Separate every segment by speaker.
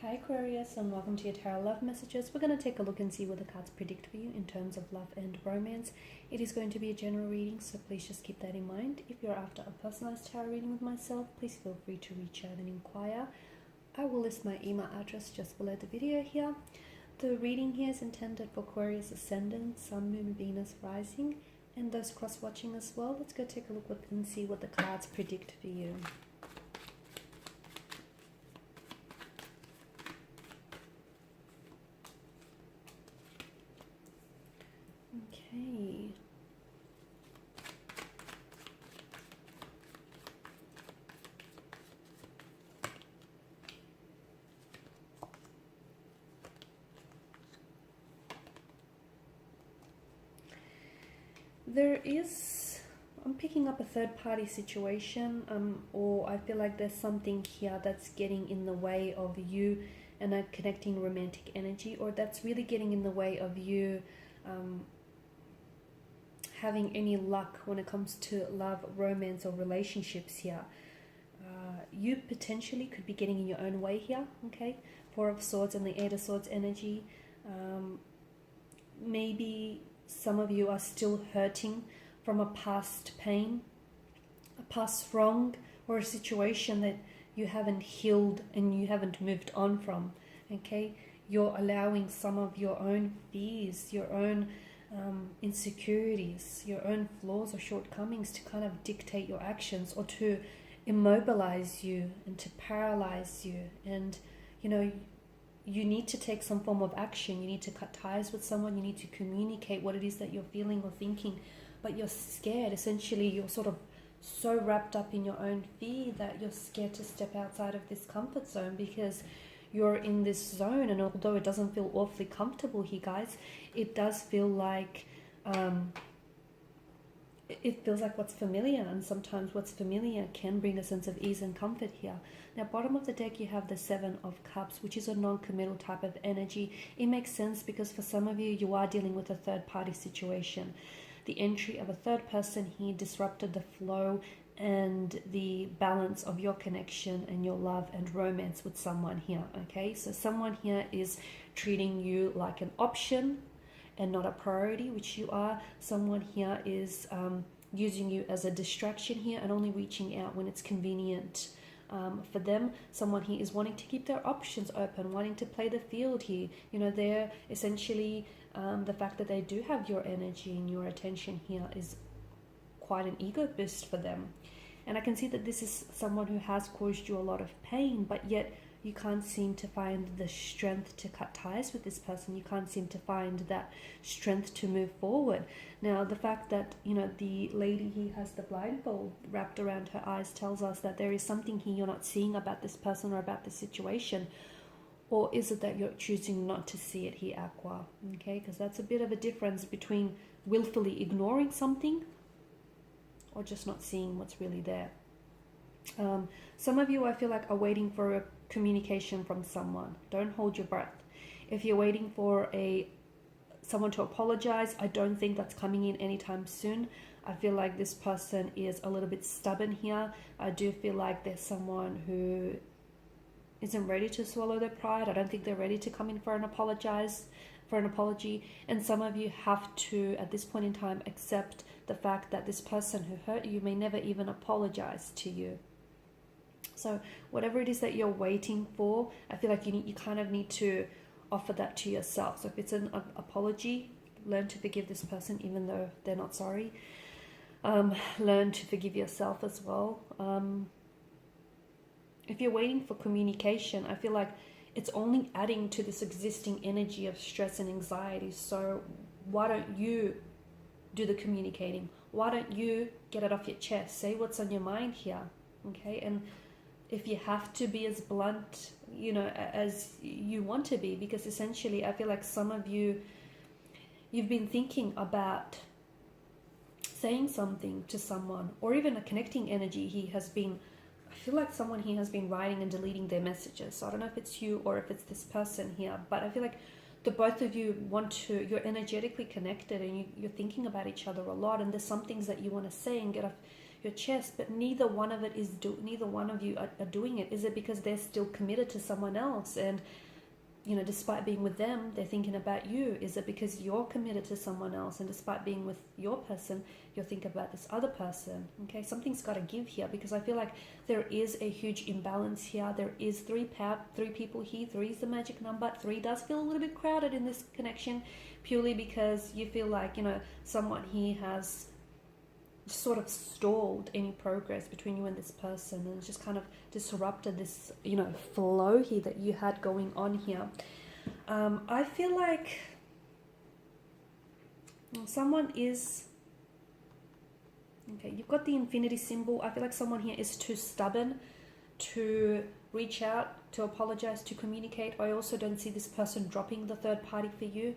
Speaker 1: Hi Aquarius, and welcome to your Tarot Love Messages. We're going to take a look and see what the cards predict for you in terms of love and romance. It is going to be a general reading, so please just keep that in mind. If you're after a personalized tarot reading with myself, please feel free to reach out and inquire. I will list my email address just below the video here. The reading here is intended for Aquarius Ascendant, Sun, Moon, Venus, Rising, and those cross-watching as well. Let's go take a look and see what the cards predict for you. Okay. I'm picking up a third-party situation, or I feel like there's something here that's getting in the way of you and connecting romantic energy, or that's really getting in the way of you having any luck when it comes to love, romance, or relationships here. You potentially could be getting in your own way here, okay? Four of Swords and the Eight of Swords energy. Maybe some of you are still hurting from a past pain, a past wrong, or a situation that you haven't healed and you haven't moved on from, okay? You're allowing some of your own fears, your own insecurities, your own flaws or shortcomings to kind of dictate your actions, or to immobilize you and to paralyze you. And you know, you need to take some form of action. You need to cut ties with someone. You need to communicate what it is that you're feeling or thinking, but you're scared. Essentially, you're sort of so wrapped up in your own fear that you're scared to step outside of this comfort zone, because you're in this zone. And although it doesn't feel awfully comfortable here, guys, it does feel like it feels like what's familiar, and sometimes what's familiar can bring a sense of ease and comfort here. Now, bottom of the deck, you have the Seven of Cups, which is a non-committal type of energy. It makes sense because for some of you, you are dealing with a third-party situation. The entry of a third person here disrupted the flow and the balance of your connection and your love and romance with someone here, okay? So someone here is treating you like an option and not a priority, which you are. Someone here is using you as a distraction here and only reaching out when it's convenient for them. Someone here is wanting to keep their options open, wanting to play the field here. You know, they're essentially, the fact that they do have your energy and your attention here is quite an ego boost for them. And I can see that this is someone who has caused you a lot of pain, but yet you can't seem to find the strength to cut ties with this person. You can't seem to find that strength to move forward. Now, the fact that, you know, the lady here has the blindfold wrapped around her eyes tells us that there is something here you're not seeing about this person or about this situation. Or is it that you're choosing not to see it here, Aqua? Okay, because that's a bit of a difference between willfully ignoring something or just not seeing what's really there. Some of you, I feel like, are waiting for a communication from someone. Don't hold your breath. If you're waiting for someone to apologize, I don't think that's coming in anytime soon. I feel like this person is a little bit stubborn here. I do feel like there's someone who isn't ready to swallow their pride. I don't think they're ready to come in for an apology. And some of you have to, at this point in time, accept the fact that this person who hurt you may never even apologize to you. So whatever it is that you're waiting for, I feel like you kind of need to offer that to yourself. So if it's an apology, learn to forgive this person even though they're not sorry. Learn to forgive yourself as well. If you're waiting for communication, I feel like it's only adding to this existing energy of stress and anxiety. So why don't you do the communicating? Why don't you get it off your chest? Say what's on your mind here, okay? And if you have to be as blunt, you know, as you want to be, because essentially I feel like some of you, you've been thinking about saying something to someone, or even a connecting energy he has been, I feel like someone here has been writing and deleting their messages. So I don't know if it's you or if it's this person here, but I feel like the both of you you're energetically connected, and you're thinking about each other a lot, and there's some things that you want to say and get off your chest, but neither one of you are doing it. Is it because they're still committed to someone else, and despite being with them, they're thinking about you? Is it because you're committed to someone else, and despite being with your person, you're thinking about this other person? Okay, something's got to give here, because I feel like there is a huge imbalance here. There is three people here. 3 is the magic number. 3 does feel a little bit crowded in this connection, purely because you feel like, someone here has sort of stalled any progress between you and this person, and it's just kind of disrupted this flow here that you had going on here. I feel like someone is you've got the infinity symbol. I feel like someone here is too stubborn to reach out, to apologize, to communicate. I also don't see this person dropping the third party for you,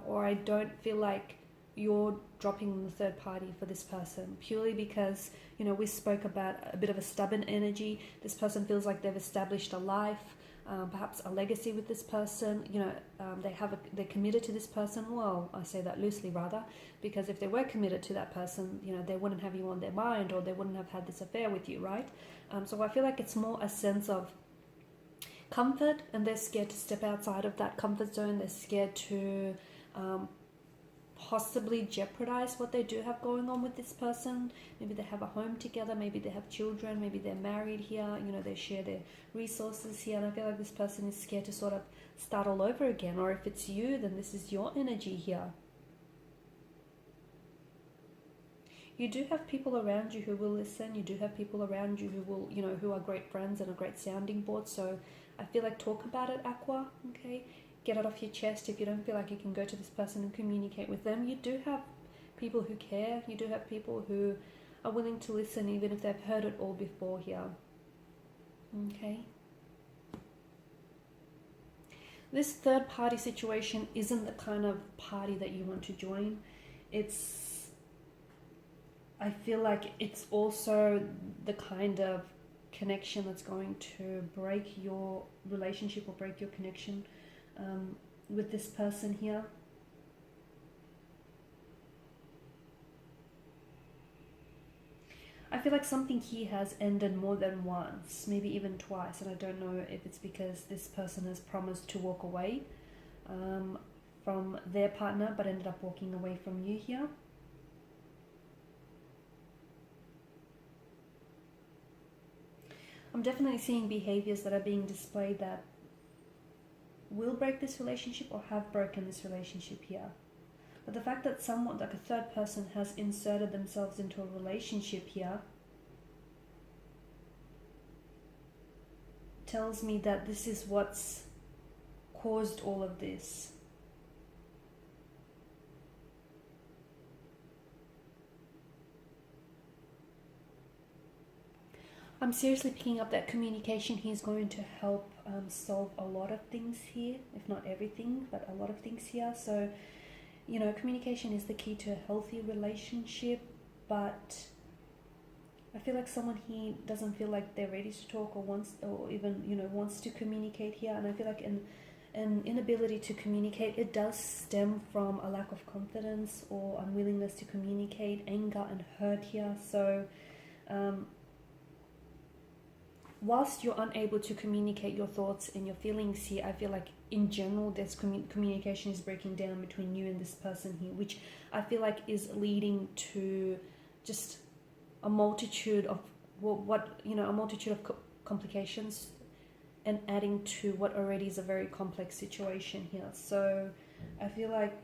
Speaker 1: or I don't feel like you're dropping the third party for this person, purely because we spoke about a bit of a stubborn energy. This person feels like they've established a life, perhaps a legacy with this person. They're committed to this person. Well, I say that loosely, rather, because if they were committed to that person, they wouldn't have you on their mind, or they wouldn't have had this affair with you, right? So I feel like it's more a sense of comfort, and they're scared to step outside of that comfort zone. They're scared to possibly jeopardize what they do have going on with this person. Maybe they have a home together, maybe they have children, maybe they're married here, they share their resources here, and I feel like this person is scared to sort of start all over again. Or if it's you, then this is your energy here. You do have people around you who will listen. You do have people around you who will, who are great friends and a great sounding board. So I feel like talk about it, Aqua, okay? Get it off your chest. If you don't feel like you can go to this person and communicate with them, you do have people who care. You do have people who are willing to listen, even if they've heard it all before here. Okay. This third party situation isn't the kind of party that you want to join. I feel like it's also the kind of connection that's going to break your relationship or break your connection with this person here. I feel like something here has ended more than once, maybe even twice, and I don't know if it's because this person has promised to walk away from their partner but ended up walking away from you here. I'm definitely seeing behaviors that are being displayed that will break this relationship or have broken this relationship here. But the fact that someone, like a third person, has inserted themselves into a relationship here tells me that this is what's caused all of this. I'm seriously picking up that communication here is going to help solve a lot of things here, if not everything, but a lot of things here. So, communication is the key to a healthy relationship, but I feel like someone here doesn't feel like they're ready to talk or wants to communicate here. And I feel like an inability to communicate, it does stem from a lack of confidence or unwillingness to communicate, anger and hurt here. So, whilst you're unable to communicate your thoughts and your feelings here, I feel like in general this communication is breaking down between you and this person here, which I feel like is leading to just a multitude of complications, and adding to what already is a very complex situation here. So I feel like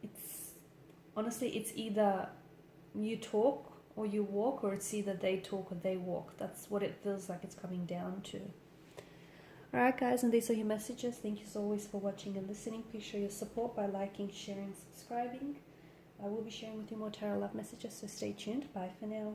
Speaker 1: it's either you talk or you walk, or it's either they talk or they walk. That's what it feels like it's coming down to. Alright guys, and these are your messages. Thank you as always for watching and listening. Please show your support by liking, sharing, subscribing. I will be sharing with you more tarot love messages, so stay tuned. Bye for now.